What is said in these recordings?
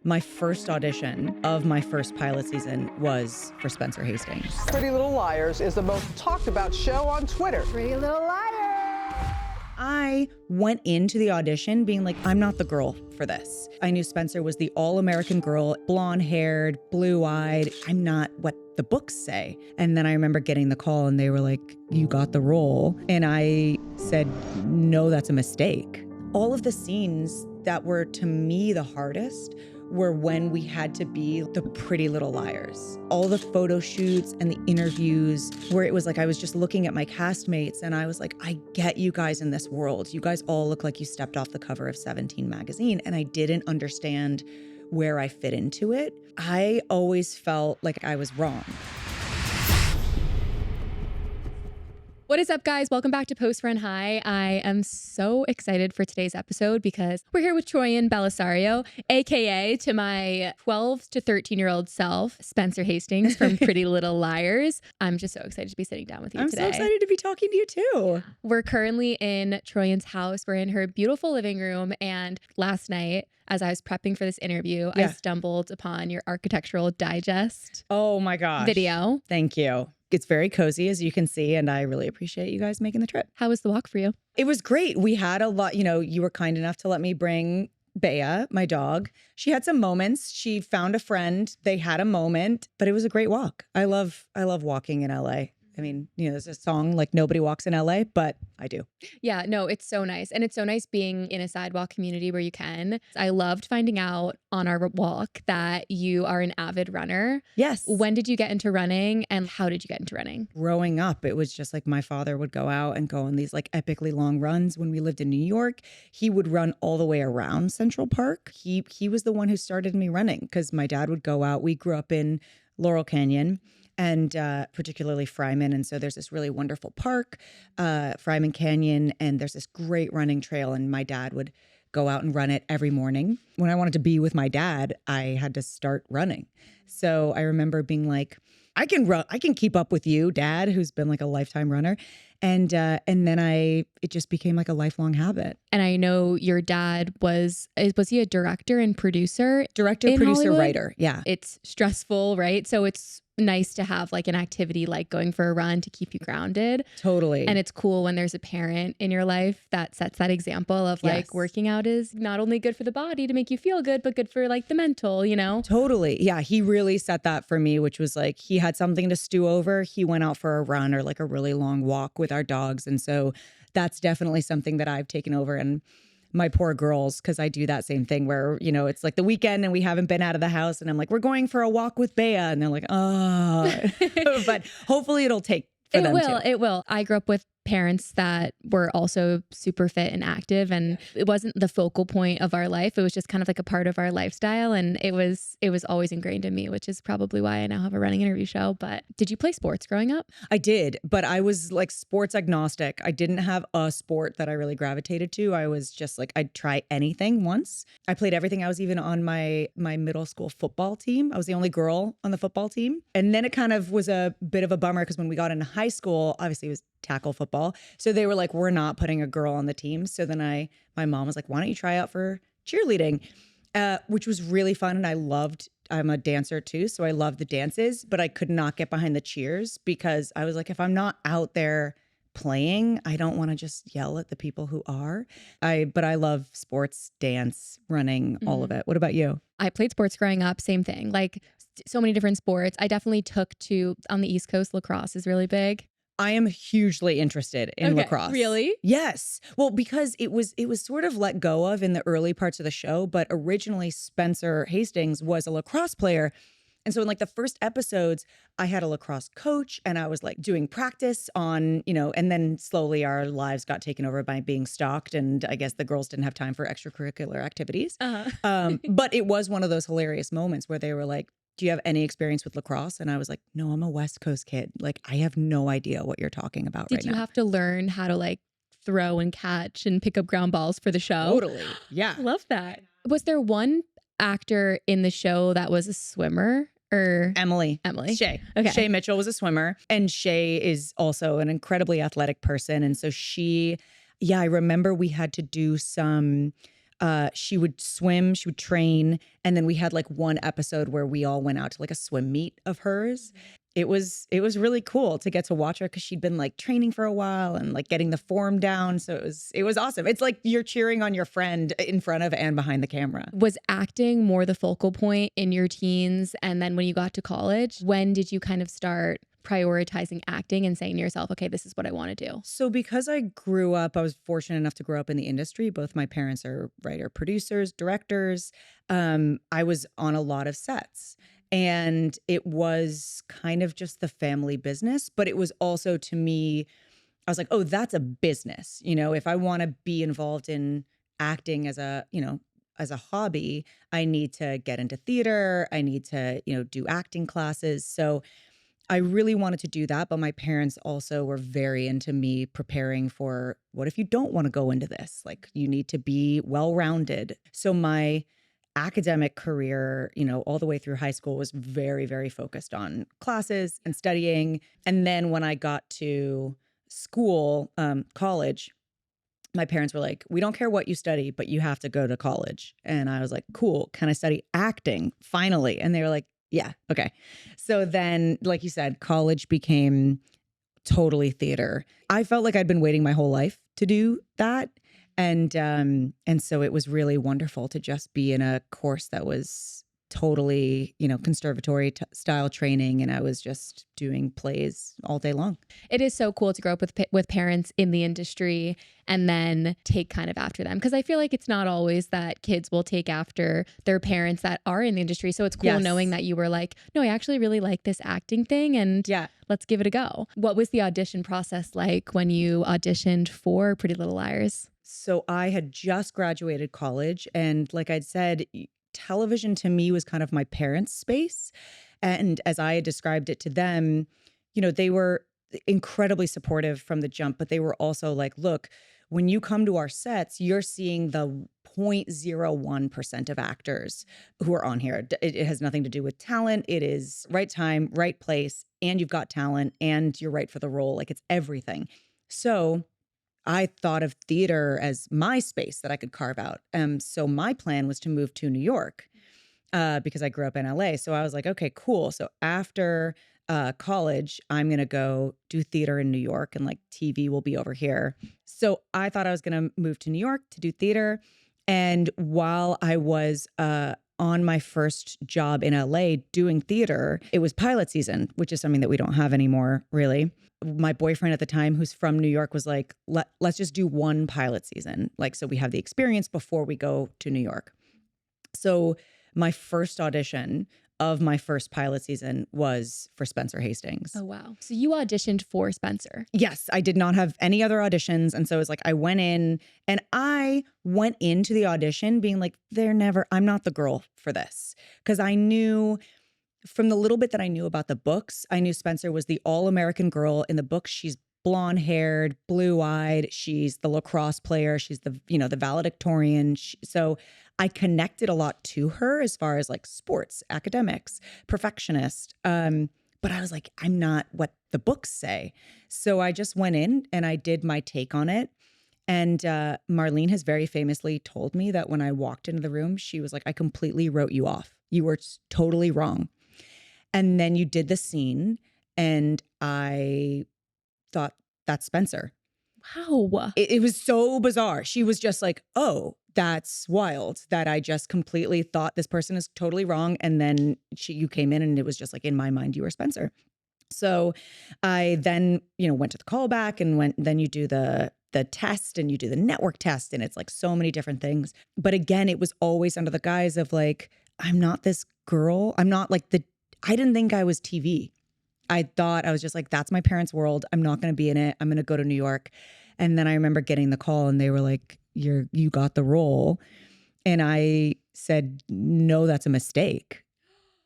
My first audition of my first pilot season was for Spencer Hastings. Pretty Little Liars is the most talked about show on Twitter. Pretty Little Liars. I went into the audition being like, I'm not the girl for this. I knew Spencer was the all-American girl, blonde-haired, blue-eyed. I'm not what the books say. And then I remember getting the call and they were like, you got the role. And I said, no, that's a mistake. All of the scenes that were to me the hardest were when we had to be the Pretty Little Liars. All the photo shoots and the interviews where it was like I was just looking at my castmates and I was like, I get you guys in this world. You guys all look like you stepped off the cover of 17 magazine. And I didn't understand where I fit into it. I always felt like I was wrong. What is up, guys? Welcome back to Post Run High. I am so excited for today's episode because we're here with Troian Bellisario, aka to my 12 to 13-year-old self, Spencer Hastings from Pretty Little Liars. I'm just so excited to be sitting down with you today. I'm so excited to be talking to you too. We're currently in Troian's house. We're in her beautiful living room. And last night, as I was prepping for this interview, I stumbled upon your Architectural Digest oh my gosh video. Thank you. It's very cozy, as you can see, and I really appreciate you guys making the trip. How was the walk for you? It was great. We had a lot, you were kind enough to let me bring Bea, my dog. She had some moments. She found a friend. They had a moment, but it was a great walk. I love walking in LA. I mean, there's a song like Nobody Walks in LA, but I do. Yeah, no, it's so nice. And it's so nice being in a sidewalk community where you can. I loved finding out on our walk that you are an avid runner. Yes. When did you get into running and how did you get into running? Growing up, it was just like my father would go out and go on these like epically long runs. When we lived in New York, he would run all the way around Central Park. He was the one who started me running because my dad would go out. We grew up in Laurel Canyon. And particularly Fryman. And so there's this really wonderful park, Fryman Canyon, and there's this great running trail. And my dad would go out and run it every morning. When I wanted to be with my dad, I had to start running. So I remember being like, I can run, I can keep up with you, Dad, who's been like a lifetime runner. And then it just became like a lifelong habit. And I know your dad was he a director and producer? Director, producer, Hollywood? writer. Yeah. It's stressful, right? So it's nice to have like an activity like going for a run to keep you grounded. Totally. And it's cool when there's a parent in your life that sets that example of like working out is not only good for the body to make you feel good, but good for like the mental, Totally. Yeah. He really set that for me, which was like he had something to stew over. He went out for a run or like a really long walk with our dogs. And so that's definitely something that I've taken over. And my poor girls, because I do that same thing where, it's like the weekend and we haven't been out of the house and I'm like, we're going for a walk with Bea. And they're like, oh, but hopefully it'll take for them too. It will. I grew up with parents that were also super fit and active, and it wasn't the focal point of our life. It was just kind of like a part of our lifestyle. And it was always ingrained in me, which is probably why I now have a running interview show. But did you play sports growing up? I did, but I was like sports agnostic. I didn't have a sport that I really gravitated to. I was just like, I'd try anything once. I played everything. I was even on my middle school football team. I was the only girl on the football team. And then it kind of was a bit of a bummer because when we got into high school, obviously it was tackle football. So they were like, we're not putting a girl on the team. So then my mom was like, why don't you try out for cheerleading? Which was really fun. And I'm a dancer too. So I loved the dances, but I could not get behind the cheers because I was like, if I'm not out there playing, I don't want to just yell at the people who are. But I love sports, dance, running, all of it. What about you? I played sports growing up. Same thing. Like so many different sports. I definitely took to, on the East Coast, lacrosse is really big. I am hugely interested in lacrosse. Really? Yes. Well, because it was sort of let go of in the early parts of the show, but originally Spencer Hastings was a lacrosse player. And so in like the first episodes, I had a lacrosse coach and I was like doing practice on, and then slowly our lives got taken over by being stalked. And I guess the girls didn't have time for extracurricular activities. But it was one of those hilarious moments where they were like, do you have any experience with lacrosse? And I was like, no, I'm a West Coast kid. Like, I have no idea what you're talking about right now. Did you have to learn how to like throw and catch and pick up ground balls for the show? Totally. Yeah. Love that. Was there one actor in the show that was a swimmer? Or Emily. Shay. Okay. Shay Mitchell was a swimmer. And Shay is also an incredibly athletic person. And so I remember we had to do some She would swim, she would train. And then we had like one episode where we all went out to like a swim meet of hers. It was really cool to get to watch her because she'd been like training for a while and like getting the form down. So it was awesome. It's like you're cheering on your friend in front of and behind the camera. Was acting more the focal point in your teens? And then when you got to college, when did you kind of start prioritizing acting and saying to yourself, okay, this is what I want to do? So because I was fortunate enough to grow up in the industry. Both my parents are writer, producers, directors. I was on a lot of sets. And it was kind of just the family business, but it was also, to me, I was like, oh, that's a business. You know, if I want to be involved in acting as a hobby, I need to get into theater. I need to, do acting classes. So I really wanted to do that. But my parents also were very into me preparing for, what if you don't want to go into this? Like, you need to be well-rounded. So my academic career, all the way through high school was very, very focused on classes and studying. And then when I got to school, college, my parents were like, we don't care what you study, but you have to go to college. And I was like, cool. Can I study acting finally? And they were like, yeah, okay. So then, like you said, college became totally theater. I felt like I'd been waiting my whole life to do that. And so it was really wonderful to just be in a course that was totally, conservatory style training. And I was just doing plays all day long. It is so cool to grow up with parents in the industry and then take kind of after them. Because I feel like it's not always that kids will take after their parents that are in the industry. So it's cool knowing that you were like, no, I actually really like this acting thing. And let's give it a go. What was the audition process like when you auditioned for Pretty Little Liars? So I had just graduated college. And like I'd said, television to me was kind of my parents' space. And as I had described it to them, they were incredibly supportive from the jump, but they were also like, look, when you come to our sets, you're seeing the 0.01% of actors who are on here. It has nothing to do with talent. It is right time, right place, and you've got talent and you're right for the role. Like, it's everything. So I thought of theater as my space that I could carve out. So my plan was to move to New York because I grew up in LA. So I was like, okay, cool. So after college, I'm going to go do theater in New York, and like TV will be over here. So I thought I was going to move to New York to do theater. And while I was on my first job in LA doing theater, it was pilot season, which is something that we don't have anymore, really. My boyfriend at the time, who's from New York, was like, let's just do one pilot season. Like, so we have the experience before we go to New York. So my first audition of my first pilot season was for Spencer Hastings. Oh, wow. So you auditioned for Spencer? Yes, I did not have any other auditions. And so it was like, I went into the audition being like, I'm not the girl for this. Because I knew from the little bit that I knew about the books, I knew Spencer was the all-American girl. In the book, she's blonde-haired, blue-eyed. She's the lacrosse player. She's the valedictorian. So I connected a lot to her as far as like sports, academics, perfectionist. But I was like, I'm not what the books say. So I just went in and I did my take on it. And Marlene has very famously told me that when I walked into the room, she was like, I completely wrote you off. You were totally wrong. And then you did the scene and I thought, that's Spencer. Wow. It was so bizarre. She was just like, oh, that's wild that I just completely thought this person is totally wrong. And then you came in and it was just like, in my mind, you were Spencer. So I then, went to the callback and then you do the test and you do the network test and it's like so many different things. But again, it was always under the guise of like, I'm not this girl. I'm not like I didn't think I was TV. I thought I was just like, that's my parents' world. I'm not going to be in it. I'm going to go to New York. And then I remember getting the call and they were like, you got the role. And I said, no, that's a mistake.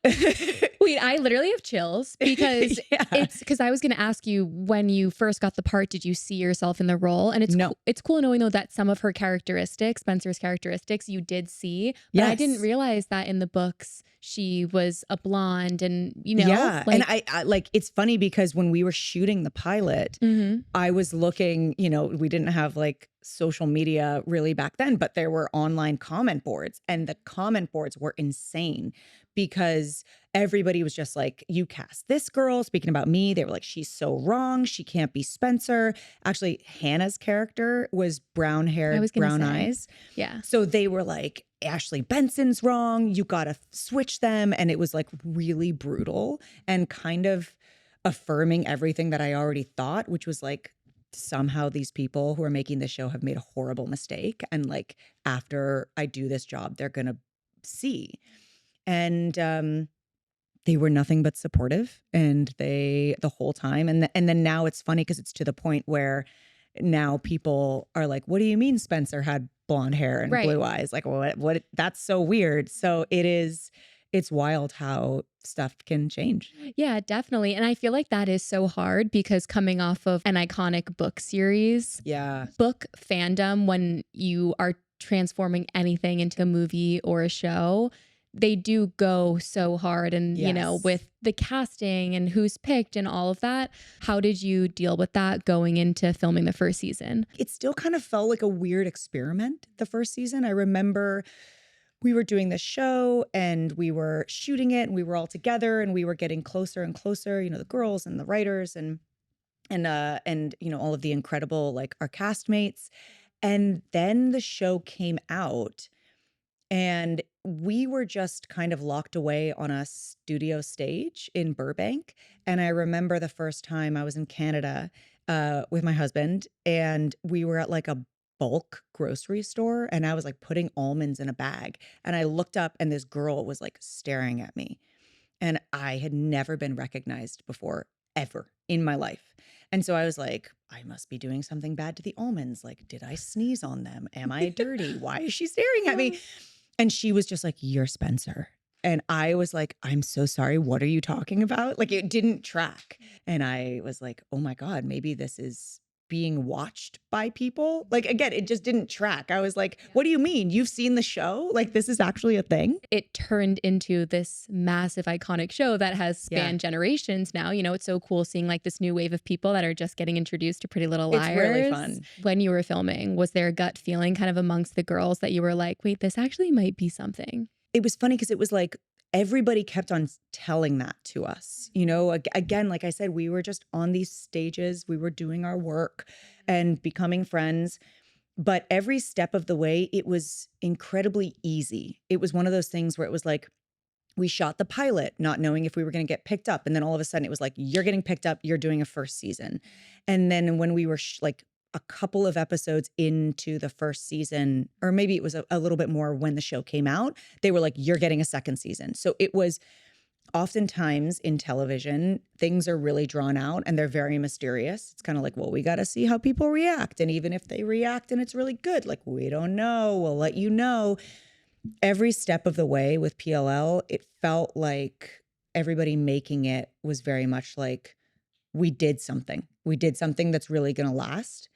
Wait, I literally have chills because it's because I was going to ask you, when you first got the part, did you see yourself in the role? And it's cool knowing though that some of her characteristics, Spencer's characteristics, you did see, but I didn't realize that in the books she was a blonde and and I like, it's funny because when we were shooting the pilot, I was looking, we didn't have like social media really back then, but there were online comment boards, and the comment boards were insane because everybody was just like, you cast this girl. Speaking about me, they were like, she's so wrong. She can't be Spencer. Actually, Hannah's character was brown I haired, was gonna brown say. eyes. Yeah. So they were like, Ashley Benson's wrong. You got to switch them. And it was like really brutal and kind of affirming everything that I already thought, which was like, somehow these people who are making this show have made a horrible mistake. And like, after I do this job, they're going to see. And they were nothing but supportive, and the whole time. And then now it's funny because it's to the point where now people are like, what do you mean Spencer had blonde hair and Right. blue eyes? Like, what? That's so weird. So it's wild how stuff can change. Yeah, definitely. And I feel like that is so hard because coming off of an iconic book series, Yeah. book fandom, when you are transforming anything into a movie or a show, they do go so hard. And, you know, Yes. with the casting and who's picked and all of that, how did you deal with that going into filming the first season? It still kind of felt like a weird experiment the first season. I remember we were doing this show and we were shooting it and we were all together and we were getting closer and closer, you know, the girls and the writers and you know, all of the incredible, like, our castmates. And then the show came out and we were just kind of locked away on a studio stage in Burbank. And I remember the first time I was in Canada with my husband, and we were at like a bulk grocery store, and I was like putting almonds in a bag. And I looked up, and this girl was like staring at me. And I had never been recognized before, ever in my life. And so I was like, I must be doing something bad to the almonds. Like, did I sneeze on them? Am I dirty? Why is she staring at me? And she was just like, you're Spencer. And I was like, I'm so sorry. What are you talking about? Like, it didn't track. And I was like, oh my God, maybe this is being watched by people. Like, again, it just didn't track. I was like, what do you mean? You've seen the show? Like, this is actually a thing? It turned into this massive iconic show that has spanned generations now. You know, it's so cool seeing like this new wave of people that are just getting introduced to Pretty Little Liars. It's really fun. When you were filming, was there a gut feeling kind of amongst the girls that you were like, wait, this actually might be something? It was funny because it was like everybody kept on telling that to us. You know, again, like I said, we were just on these stages, we were doing our work and becoming friends. But every step of the way, it was incredibly easy. It was one of those things where it was like, we shot the pilot not knowing if we were going to get picked up. And then all of a sudden it was like, you're getting picked up, you're doing a first season. And then when we were like a couple of episodes into the first season, or maybe it was a little bit more when the show came out, they were like, you're getting a second season. So it was oftentimes in television, things are really drawn out and they're very mysterious. It's kind of like, well, we got to see how people react. And even if they react and it's really good, like, we don't know, we'll let you know. Every step of the way with PLL, it felt like everybody making it was very much like, we did something. We did something that's really going to last.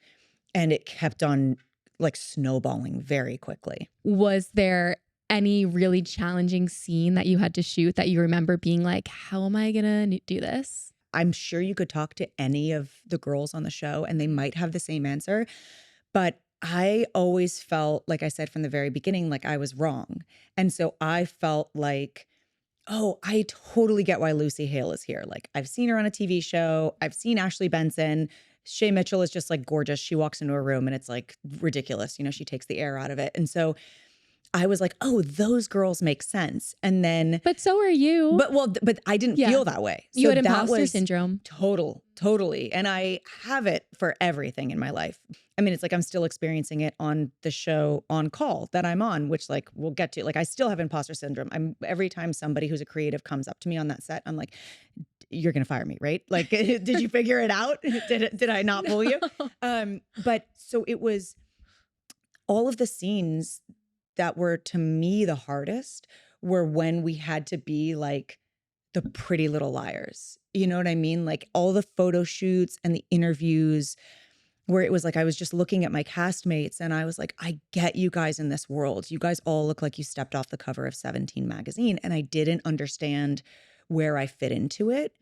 And it kept on like snowballing very quickly. Was there any really challenging scene that you had to shoot that you remember being like, how am I going to do this? I'm sure you could talk to any of the girls on the show and they might have the same answer. But I always felt, like I said from the very beginning, like I was wrong. And so I felt like, oh, I totally get why Lucy Hale is here. Like, I've seen her on a TV show. I've seen Ashley Benson. Shay Mitchell is just like gorgeous. She walks into a room and it's like ridiculous. You know, she takes the air out of it. And so I was like, oh, those girls make sense. And then, But so are you. but I didn't feel that way. You had imposter syndrome. Totally. And I have it for everything in my life. I mean, it's like I'm still experiencing it on the show On Call that I'm on, which like we'll get to. Like, I still have imposter syndrome. Every time somebody who's a creative comes up to me on that set, I'm like, you're going to fire me, right? Like, did you figure it out? Did I not fool you? But so it was all of the scenes that were to me the hardest were when we had to be like the Pretty Little Liars. You know what I mean? Like all the photo shoots and the interviews where it was like I was just looking at my castmates and I was like, I get you guys in this world. You guys all look like you stepped off the cover of 17 magazine. And I didn't understand where I fit into it.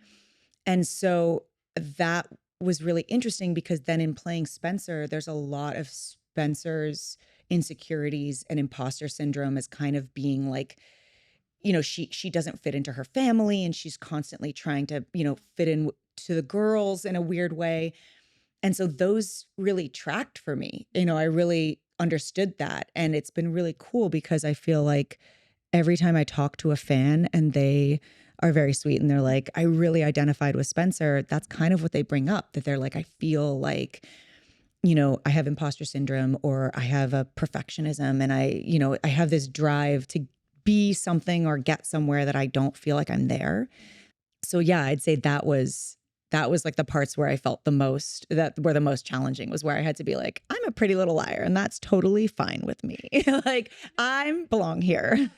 And so that was really interesting because then in playing Spencer, there's a lot of Spencer's insecurities and imposter syndrome as kind of being like, you know, she doesn't fit into her family and she's constantly trying to, you know, fit in to the girls in a weird way. And so those really tracked for me. You know, I really understood that. And it's been really cool because I feel like every time I talk to a fan and they are very sweet and they're like, I really identified with Spencer, that's kind of what they bring up, that they're like, I feel like, you know, I have imposter syndrome or I have a perfectionism and I, you know, I have this drive to be something or get somewhere that I don't feel like I'm there. So yeah, I'd say that was like the parts where I felt the most, that were the most challenging, was where I had to be like, I'm a pretty little liar and that's totally fine with me. Like I belong here.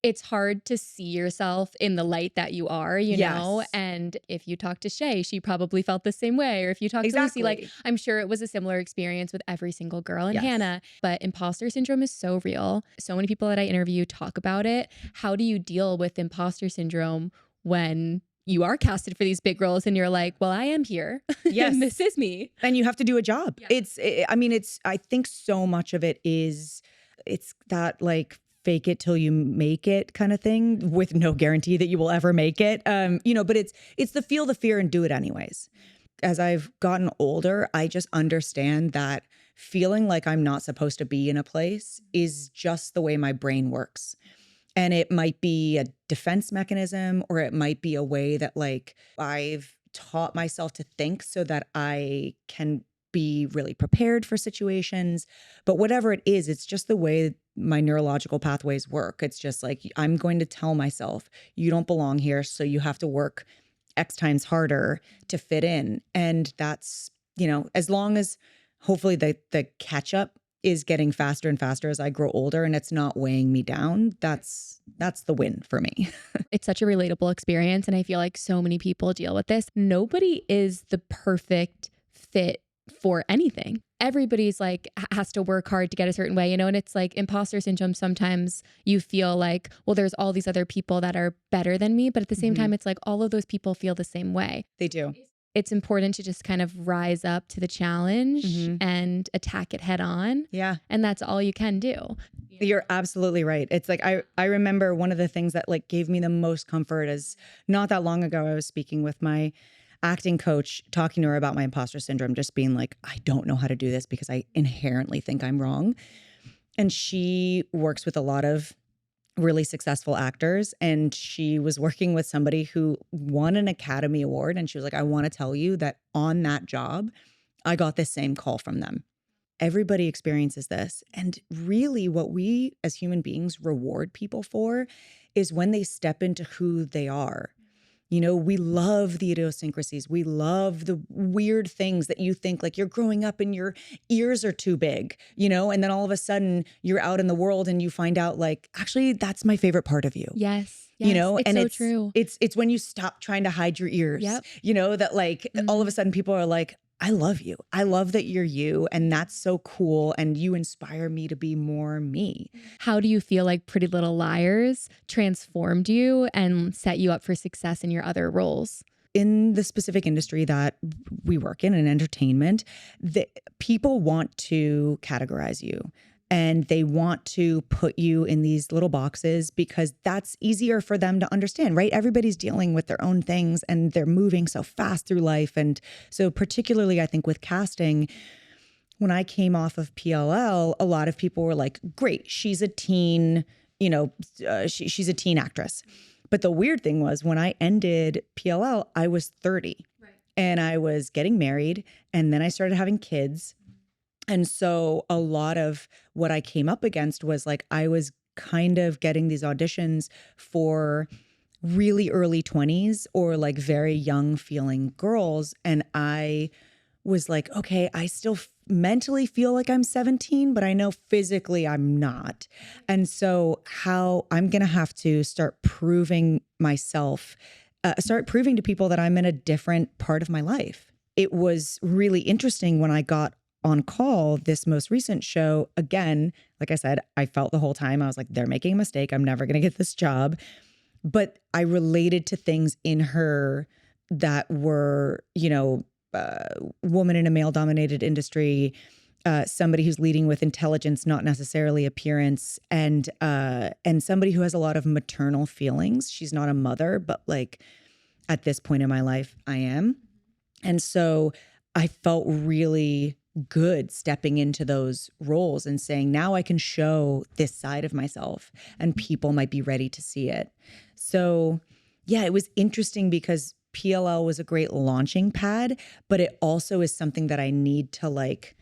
It's hard to see yourself in the light that you are, you know? And if you talk to Shay, she probably felt the same way. Or if you talk to Lucy, like I'm sure it was a similar experience with every single girl and Hannah. But imposter syndrome is so real. So many people that I interview talk about it. How do you deal with imposter syndrome when you are casted for these big roles and you're like, well, I am here. Yes. And this is me. And you have to do a job. Yeah. I think so much of it's that like fake it till you make it kind of thing with no guarantee that you will ever make it. You know, but it's the feel the fear and do it anyways. As I've gotten older, I just understand that feeling like I'm not supposed to be in a place is just the way my brain works. And it might be a defense mechanism, or it might be a way that like I've taught myself to think so that I can be really prepared for situations. But whatever it is, it's just the way my neurological pathways work. It's just like, I'm going to tell myself, you don't belong here, so you have to work X times harder to fit in. And that's, you know, as long as hopefully the catch up is getting faster and faster as I grow older and it's not weighing me down, that's the win for me. It's such a relatable experience. And I feel like so many people deal with this. Nobody is the perfect fit for anything. Everybody's like has to work hard to get a certain way, you know, and it's like imposter syndrome. Sometimes you feel like, well, there's all these other people that are better than me. But at the same time, it's like all of those people feel the same way. They do. It's important to just kind of rise up to the challenge and attack it head on. Yeah. And that's all you can do. You're absolutely right. It's like, I remember one of the things that like gave me the most comfort is not that long ago, I was speaking with my acting coach, talking to her about my imposter syndrome, just being like, I don't know how to do this because I inherently think I'm wrong. And she works with a lot of really successful actors. And she was working with somebody who won an Academy Award. And she was like, I want to tell you that on that job, I got this same call from them. Everybody experiences this. And really what we as human beings reward people for is when they step into who they are. You know, we love the idiosyncrasies. We love the weird things that you think like you're growing up and your ears are too big, you know, and then all of a sudden you're out in the world and you find out like, actually, that's my favorite part of you. Yes. You know, it's and so it's true. It's when you stop trying to hide your ears, you know, that like all of a sudden people are like, I love you. I love that you're you. And that's so cool. And you inspire me to be more me. How do you feel like Pretty Little Liars transformed you and set you up for success in your other roles? In the specific industry that we work in entertainment, the people want to categorize you. And they want to put you in these little boxes because that's easier for them to understand, right? Everybody's dealing with their own things and they're moving so fast through life. And so particularly, I think with casting, when I came off of PLL, a lot of people were like, great, she's a teen, you know, she's a teen actress. But the weird thing was when I ended PLL, I was 30 and I was getting married and then I started having kids. And so a lot of what I came up against was like, I was kind of getting these auditions for really early 20s or like very young feeling girls. And I was like, okay, I still mentally feel like I'm 17, but I know physically I'm not. And so how I'm going to have to start proving myself, start proving to people that I'm in a different part of my life. It was really interesting when I got on call this most recent show. Again, like I said, I felt the whole time, I was like, they're making a mistake. I'm never going to get this job. But I related to things in her that were, you know, woman in a male dominated industry, somebody who's leading with intelligence, not necessarily appearance, and somebody who has a lot of maternal feelings. She's not a mother, but like at this point in my life, I am. And so I felt really good stepping into those roles and saying, now I can show this side of myself and people might be ready to see it. So yeah, it was interesting because PLL was a great launching pad, but it also is something that I need to like,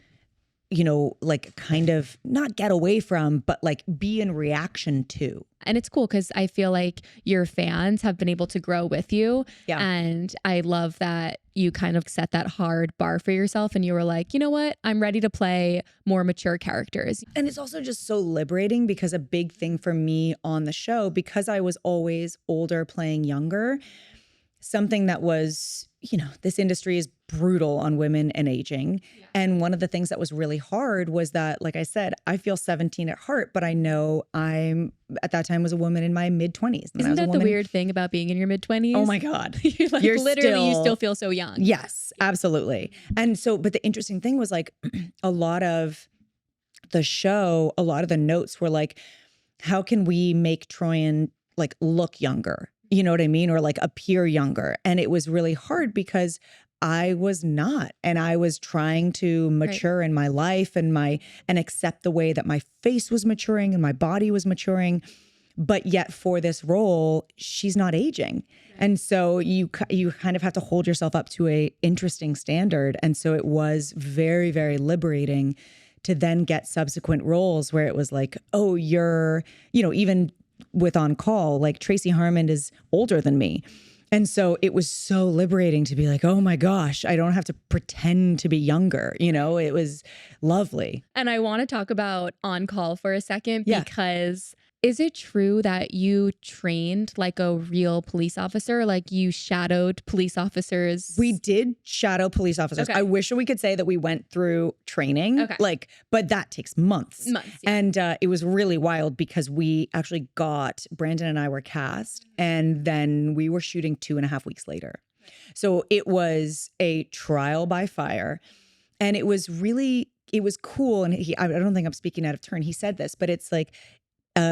you know, like kind of not get away from, but like be in reaction to. And it's cool because I feel like your fans have been able to grow with you. Yeah. And I love that you kind of set that hard bar for yourself and you were like, you know what? I'm ready to play more mature characters. And it's also just so liberating because a big thing for me on the show, because I was always older playing younger, something that was, you know, this industry is brutal on women and aging. Yeah. And one of the things that was really hard was that, like I said, I feel 17 at heart, but I know I'm at that time was a woman in my mid 20s. Isn't that the weird thing about being in your mid 20s? Oh my God. You're like, you still feel so young. Yes, absolutely. And so, but the interesting thing was like a lot of the show, a lot of the notes were like, how can we make Troian like look younger? You know what I mean? Or like appear younger. And it was really hard because I was not. And I was trying to mature in my life and accept the way that my face was maturing and my body was maturing. But yet for this role, she's not aging. And so you kind of have to hold yourself up to a interesting standard. And so it was very, very liberating to then get subsequent roles where it was like, oh, you're, you know, even with On Call, like Tracy Harmon is older than me. And so it was so liberating to be like, oh my gosh, I don't have to pretend to be younger. You know, it was lovely. And I want to talk about On Call for a second because is it true that you trained like a real police officer? Like you shadowed police officers? We did shadow police officers. Okay. I wish we could say that we went through training, but that takes months. Yeah. And it was really wild because we actually Brandon and I were cast and then we were shooting 2.5 weeks later. So it was a trial by fire and it was cool. And I don't think I'm speaking out of turn. He said this, but it's like,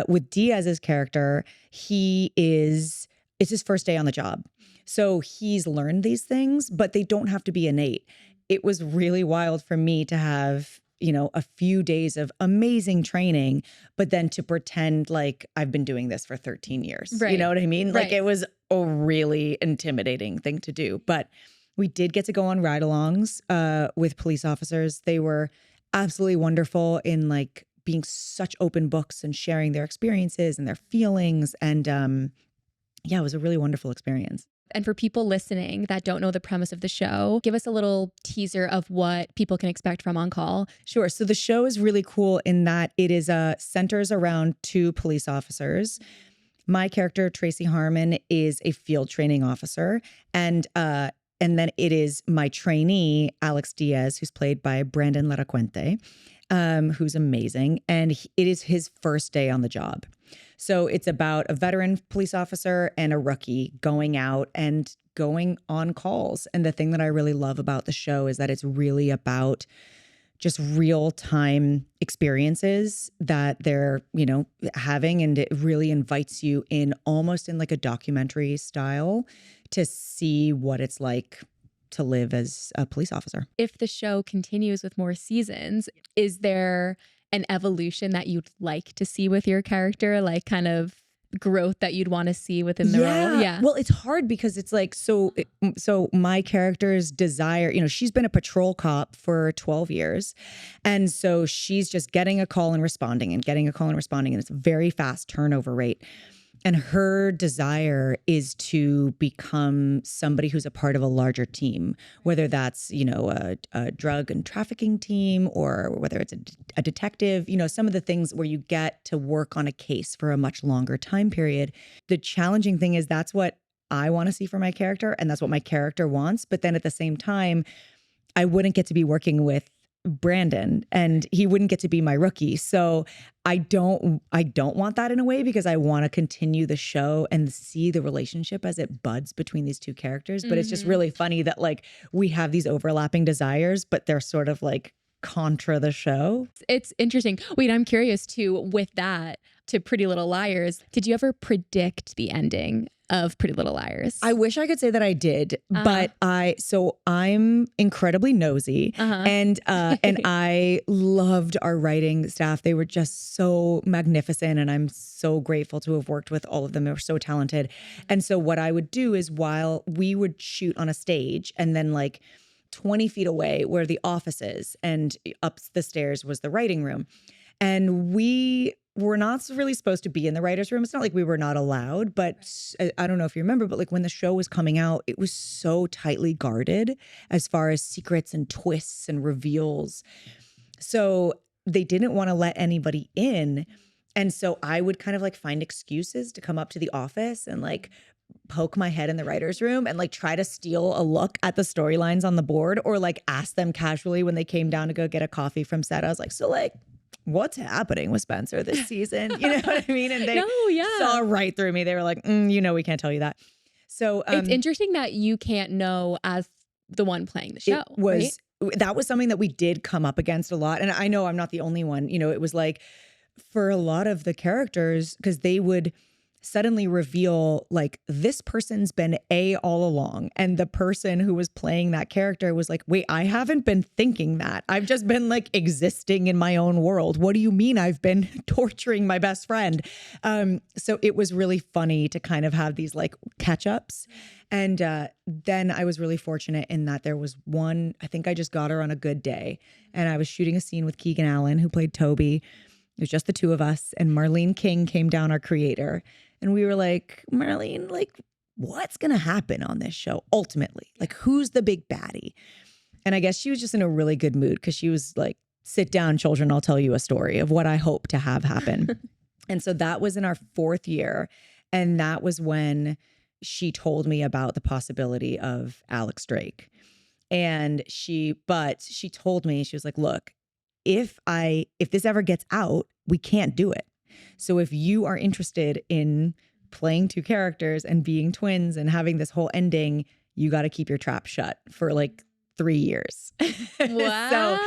with Diaz's character, it's his first day on the job. So he's learned these things, but they don't have to be innate. It was really wild for me to have, you know, a few days of amazing training, but then to pretend like I've been doing this for 13 years. Right. You know what I mean? Like it was a really intimidating thing to do, but we did get to go on ride-alongs with police officers. They were absolutely wonderful in like being such open books and sharing their experiences and their feelings. And it was a really wonderful experience. And for people listening that don't know the premise of the show, give us a little teaser of what people can expect from On Call. Sure. So the show is really cool in that it is centers around 2 police officers. My character, Tracy Harmon, is a field training officer. And then it is my trainee, Alex Diaz, who's played by Brandon Laracuente. Who's amazing. And it is his first day on the job. So it's about a veteran police officer and a rookie going out and going on calls. And the thing that I really love about the show is that it's really about just real time experiences that they're, you know, having. And it really invites you in almost in like a documentary style to see what it's like to live as a police officer. If the show continues with more seasons, is there an evolution that you'd like to see with your character? Like kind of growth that you'd want to see within the role? Yeah. Well, it's hard because it's like, so my character's desire, you know, she's been a patrol cop for 12 years. And so she's just getting a call and responding and getting a call and responding. And it's a very fast turnover rate. And her desire is to become somebody who's a part of a larger team, whether that's, you know, a drug and trafficking team or whether it's a detective, you know, some of the things where you get to work on a case for a much longer time period. The challenging thing is that's what I want to see for my character and that's what my character wants. But then at the same time, I wouldn't get to be working with Brandon and he wouldn't get to be my rookie. So I don't want that in a way because I want to continue the show and see the relationship as it buds between these 2 characters. But it's just really funny that like we have these overlapping desires, but they're sort of like contra the show. It's interesting. Wait, I'm curious too, with that, to Pretty Little Liars, did you ever predict the ending of Pretty Little Liars? I wish I could say that I did, but I'm incredibly nosy, and I loved our writing staff. They were just so magnificent, and I'm so grateful to have worked with all of them. They were so talented. And so what I would do is, while we would shoot on a stage, and then like 20 feet away where the office is, and up the stairs was the writing room. And we were not really supposed to be in the writer's room. It's not like we were not allowed, but I don't know if you remember, but like when the show was coming out, it was so tightly guarded as far as secrets and twists and reveals. So they didn't want to let anybody in. And so I would kind of like find excuses to come up to the office and like poke my head in the writer's room and like try to steal a look at the storylines on the board, or like ask them casually when they came down to go get a coffee from set. I was like, so like, what's happening with Spencer this season? You know what I mean? And they saw right through me. They were like, we can't tell you that. So it's interesting that you can't know as the one playing the show. That was something that we did come up against a lot. And I know I'm not the only one. You know, it was like for a lot of the characters, because they would suddenly reveal like, this person's been A all along. And the person who was playing that character was like, wait, I haven't been thinking that. I've just been like existing in my own world. What do you mean I've been torturing my best friend? So it was really funny to kind of have these like catch-ups. And then I was really fortunate in that there was one, I think I just got her on a good day. And I was shooting a scene with Keegan Allen, who played Toby. It was just the two of us. And Marlene King came down, our creator. And we were like, Marlene, like, what's going to happen on this show ultimately? Like, who's the big baddie? And I guess she was just in a really good mood, because she was like, sit down, children, I'll tell you a story of what I hope to have happen. And so that was in our 4th year. And that was when she told me about the possibility of Alex Drake. And she told me, she was like, look, if this ever gets out, we can't do it. So if you are interested in playing 2 characters and being twins and having this whole ending, you got to keep your trap shut for like 3 years. Wow. So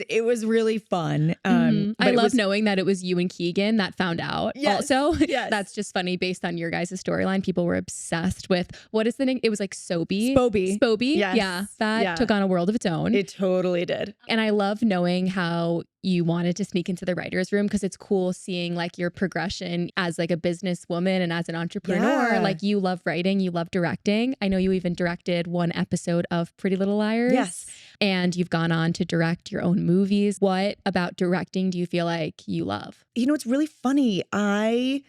it was really fun. I love knowing that it was you and Keegan that found out. Yes, also, yes. That's just funny based on your guys' storyline. People were obsessed with, what is the name? It was like Spoby. Yes. Yeah. That took on a world of its own. It totally did. And I love knowing how you wanted to sneak into the writer's room, because it's cool seeing like your progression as like a businesswoman and as an entrepreneur. Yeah. Like, you love writing, you love directing. I know you even directed one episode of Pretty Little Liars. Yes. And you've gone on to direct your own movies. What about directing do you feel like you love? You know, it's really funny. I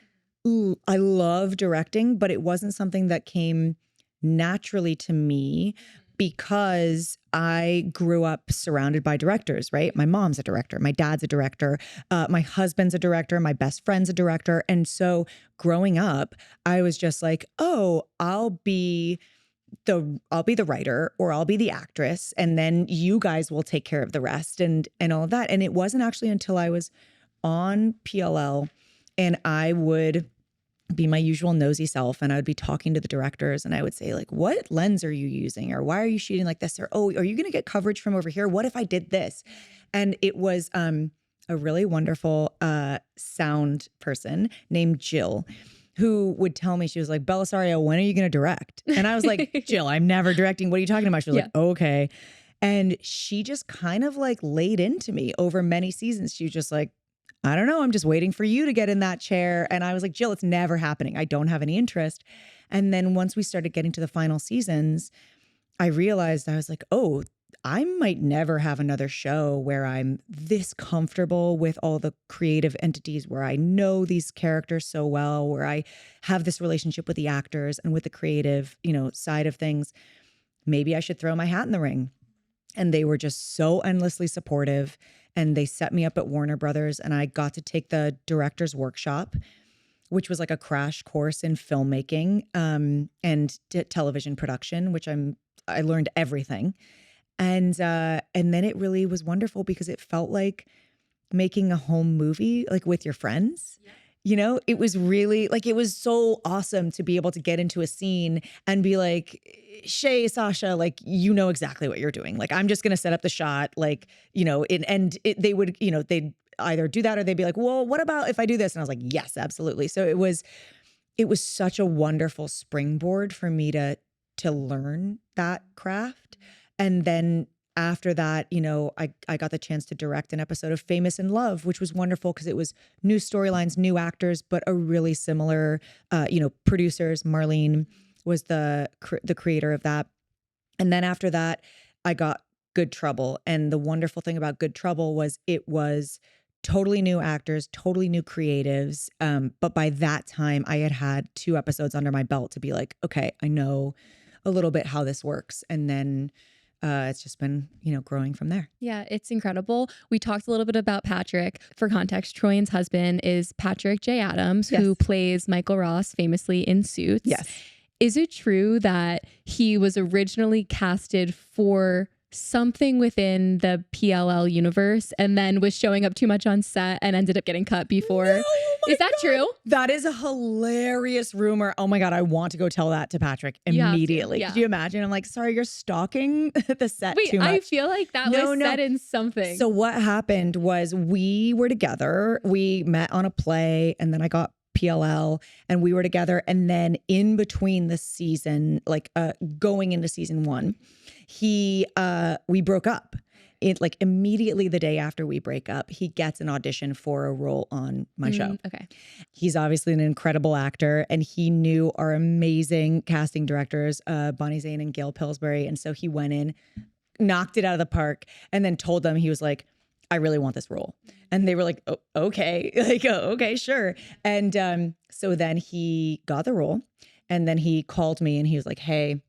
love directing, but it wasn't something that came naturally to me, because I grew up surrounded by directors, right? My mom's a director. My dad's a director. My husband's a director. My best friend's a director. And so growing up, I was just like, oh, I'll be the writer, or I'll be the actress, and then you guys will take care of the rest and all of that. And it wasn't actually until I was on PLL and I would be my usual nosy self, and I would be talking to the directors, and I would say like, what lens are you using? Or why are you shooting like this? Or, oh, are you going to get coverage from over here? What if I did this? And it was a really wonderful sound person named Jill, who would tell me, she was like, Bellisario, when are you going to direct? And I was like, Jill, I'm never directing. What are you talking about? She was like, okay. And she just kind of like laid into me over many seasons. She was just like, I don't know, I'm just waiting for you to get in that chair. And I was like, Jill, it's never happening. I don't have any interest. And then once we started getting to the final seasons, I realized, I was like, oh, I might never have another show where I'm this comfortable with all the creative entities, where I know these characters so well, where I have this relationship with the actors and with the creative, side of things. Maybe I should throw my hat in the ring. And they were just so endlessly supportive. And they set me up at Warner Brothers, and I got to take the director's workshop, which was like a crash course in filmmaking and television production, which I learned everything. And then it really was wonderful, because it felt like making a home movie, like with your friends. Yeah. You know, it was really like, it was so awesome to be able to get into a scene and be like, Shay, Sasha, like, you know exactly what you're doing. Like, I'm just going to set up the shot, like, you know, they would, you know, they'd either do that or they'd be like, well, what about if I do this? And I was like, yes, absolutely. So it was such a wonderful springboard for me to learn that craft. And then after that, you know, I got the chance to direct an episode of Famous in Love, which was wonderful because it was new storylines, new actors, but a really similar, you know, producers. Marlene was the creator of that. And then after that, I got Good Trouble. And the wonderful thing about Good Trouble was it was totally new actors, totally new creatives. But by that time, I had 2 episodes under my belt to be like, okay, I know a little bit how this works. And then it's just been, you know, growing from there. Yeah, it's incredible. We talked a little bit about Patrick. For context, Troian's husband is Patrick J. Adams, who plays Michael Ross famously in Suits. Yes. Is it true that he was originally casted for something within the PLL universe and then was showing up too much on set and ended up getting cut before? No, is that true? That is a hilarious rumor. Oh my God, I want to go tell that to Patrick immediately. Yeah. Could you imagine? I'm like, sorry, you're stalking the set Wait, too much. I feel like that was said in something. So what happened was we were together. We met on a play and then I got PLL and we were together. And then in between the season, like going into season 1, we broke up. It like immediately the day after we break up, he gets an audition for a role on my show. Okay. He's obviously an incredible actor and he knew our amazing casting directors, Bonnie Zane and Gail Pillsbury. And so he went in, knocked it out of the park and then told them, he was like, I really want this role. And they were like, oh, okay, like, oh, okay, sure. And so then he got the role and then he called me and he was like, hey,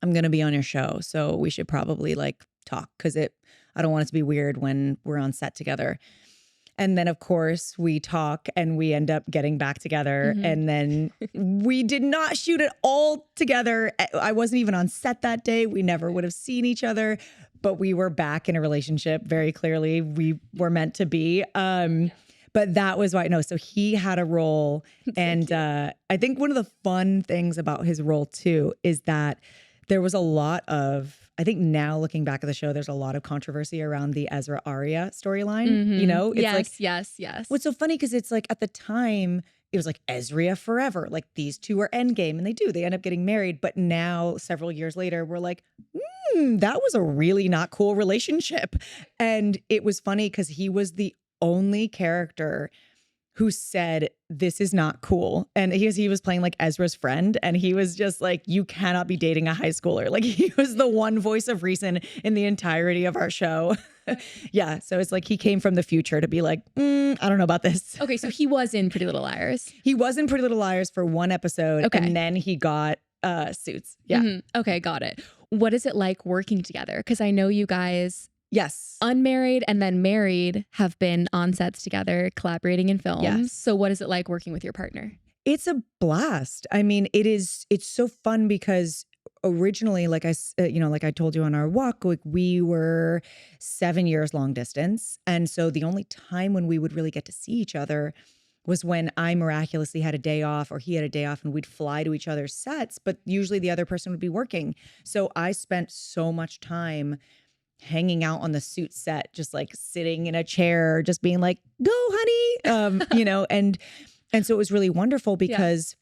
I'm going to be on your show. So we should probably like talk because I don't want it to be weird when we're on set together. And then, of course, we talk and we end up getting back together. Mm-hmm. And then we did not shoot it all together. I wasn't even on set that day. We never would have seen each other, but we were back in a relationship very clearly. We were meant to be. But that was why, no, so he had a role. And I think one of the fun things about his role too is that there was a lot of, I think now looking back at the show, there's a lot of controversy around the Ezra Arya storyline. Mm-hmm. You know, it's yes. What's so funny because it's like at the time it was like Ezra forever, like these two are endgame, and they end up getting married. But now, several years later, we're like, that was a really not cool relationship. And it was funny because he was the only character who said, this is not cool. And he was playing like Ezra's friend. And he was just like, you cannot be dating a high schooler. Like he was the one voice of reason in the entirety of our show. Yeah. So it's like he came from the future to be like, I don't know about this. Okay. So he was in Pretty Little Liars. He was in Pretty Little Liars for one episode. Okay. And then he got Suits. Yeah. Mm-hmm. Okay. Got it. What is it like working together? Because I know you guys... Yes. Unmarried and then married have been on sets together, collaborating in films. Yes. So what is it like working with your partner? It's a blast. I mean, it's so fun because originally, like I told you on our walk, like we were 7 years long distance. And so the only time when we would really get to see each other was when I miraculously had a day off or he had a day off and we'd fly to each other's sets, but usually the other person would be working. So I spent so much time hanging out on the Suit set, just like sitting in a chair, just being like, go honey, and so it was really wonderful because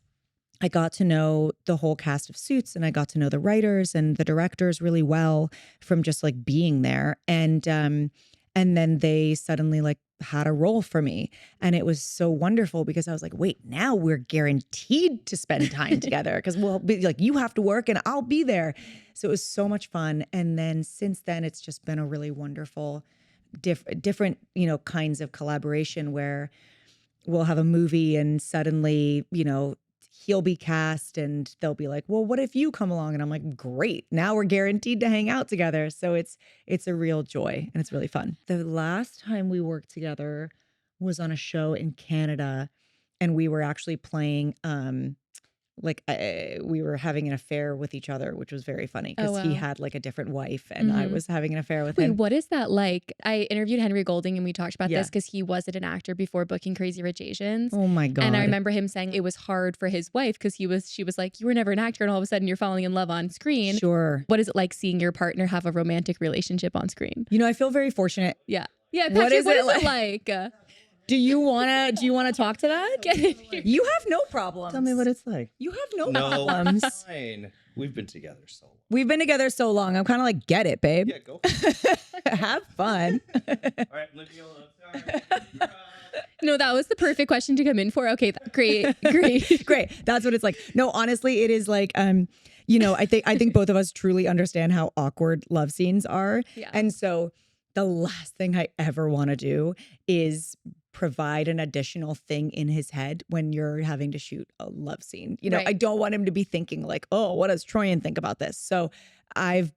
I got to know the whole cast of Suits and I got to know the writers and the directors really well from just like being there. And then they suddenly like had a role for me. And it was so wonderful because I was like, wait, now we're guaranteed to spend time together because we'll be like, you have to work and I'll be there. So it was so much fun. And then since then, it's just been a really wonderful, different, kinds of collaboration where we'll have a movie and suddenly, he'll be cast and they'll be like, well, what if you come along? And I'm like, great. Now we're guaranteed to hang out together. So it's a real joy and it's really fun. The last time we worked together was on a show in Canada and we were actually playing like we were having an affair with each other, which was very funny because he had like a different wife and I was having an affair with him. Wait, what is that like? I interviewed Henry Golding and we talked about this because he wasn't an actor before booking Crazy Rich Asians. Oh my God. And I remember him saying it was hard for his wife because she was like, you were never an actor and all of a sudden you're falling in love on screen. Sure. What is it like seeing your partner have a romantic relationship on screen? You know, I feel very fortunate. Yeah. Yeah. Patrick, What is it like? Do you wanna talk to that? You have no problems. Tell me what it's like. You have no problems. Fine. We've been together so long. We've been together so long. I'm kind of like, get it, babe. Yeah, go. Have fun. All right, leave me alone. Sorry. No, that was the perfect question to come in for. Okay, great. Great. That's what it's like. No, honestly, it is like, you know, I think both of us truly understand how awkward love scenes are. Yeah. And so the last thing I ever want to do is provide an additional thing in his head when you're having to shoot a love scene. You know, Right. I don't want him to be thinking like, oh, what does Troian think about this? So I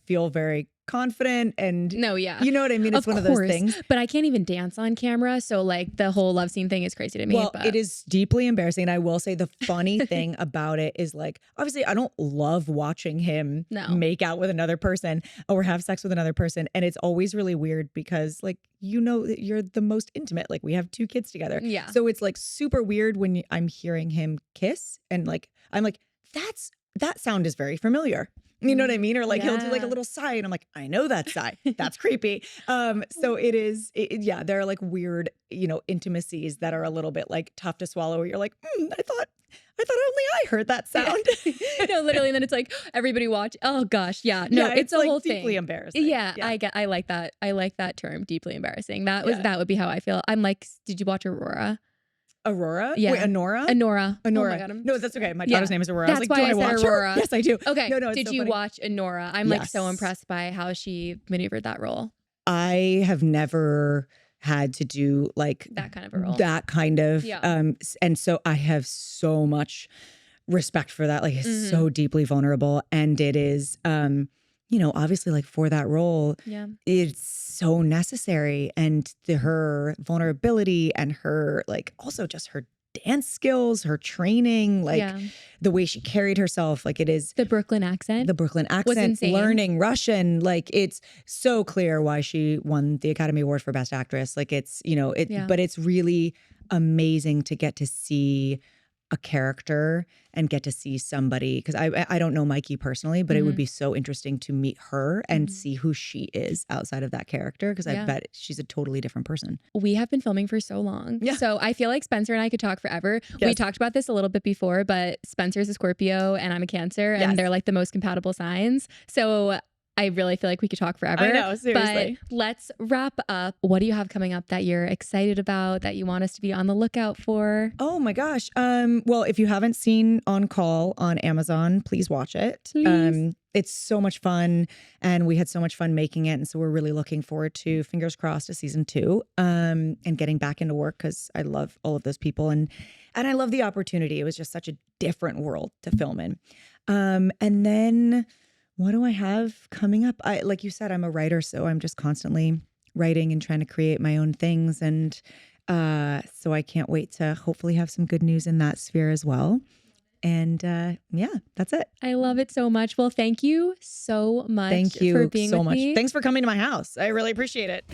feel very confident and No, yeah. you know what I mean? It's one of those things. But I can't even dance on camera. So like the whole love scene thing is crazy to me. Well, but it is deeply embarrassing. And I will say the funny thing about it is like, obviously I don't love watching him make out with another person or have sex with another person. And it's always really weird because like, you know, that you're the most intimate. Like we have 2 kids together. Yeah. So it's like super weird when I'm hearing him kiss and like, I'm like, that sound is very familiar. You know what I mean? Or like he'll do like a little sigh and I'm like, I know that sigh. That's creepy. So it is, yeah, there are like weird, you know, intimacies that are a little bit like tough to swallow where you're like, I thought only I heard that sound. No, literally. And then it's like everybody watch. Oh gosh. Yeah. No, it's a like whole deeply thing. embarrassing. Yeah, I like that. I like that term, deeply embarrassing. That would be how I feel. I'm like, did you watch Aurora? Aurora? Yeah. Wait, Anora? Anora. Oh Anora. my God, No, that's okay. My daughter's name is Aurora. I was That's like, why do I I said watch Aurora. her? Yes, I do. Okay. No, it's did so you funny. watch Anora? I'm like so Yes. impressed by how she maneuvered that role. I have never had to do like That kind of a role. That kind of Yeah. And so I have so much respect for that. Like it's so deeply vulnerable. And it is you know, obviously like for that role, it's so necessary. And her vulnerability and her like also just her dance skills, her training, like the way she carried herself, like it is The Brooklyn accent. was insane. Learning Russian, like it's so clear why she won the Academy Award for Best Actress. Like it's, you know, but it's really amazing to get to see a character and get to see somebody, because I don't know Mikey personally, but it would be so interesting to meet her and see who she is outside of that character, because I bet she's a totally different person. We have been filming for so long. Yeah. So I feel like Spencer and I could talk forever. Yes. We talked about this a little bit before, but Spencer's a Scorpio and I'm a Cancer, and they're like the most compatible signs. So I really feel like we could talk forever. I know, seriously. But let's wrap up. What do you have coming up that you're excited about, that you want us to be on the lookout for? Oh my gosh. Well, if you haven't seen On Call on Amazon, please watch it. Please. It's so much fun and we had so much fun making it. And so we're really looking forward to, fingers crossed, to season 2 and getting back into work, because I love all of those people and I love the opportunity. It was just such a different world to film in. And then what do I have coming up? Like you said, I'm a writer, so I'm just constantly writing and trying to create my own things. And so I can't wait to hopefully have some good news in that sphere as well. And yeah, that's it. I love it so much. Well, thank you so much Thank you for being so with much. me. Thanks for coming to my house. I really appreciate it.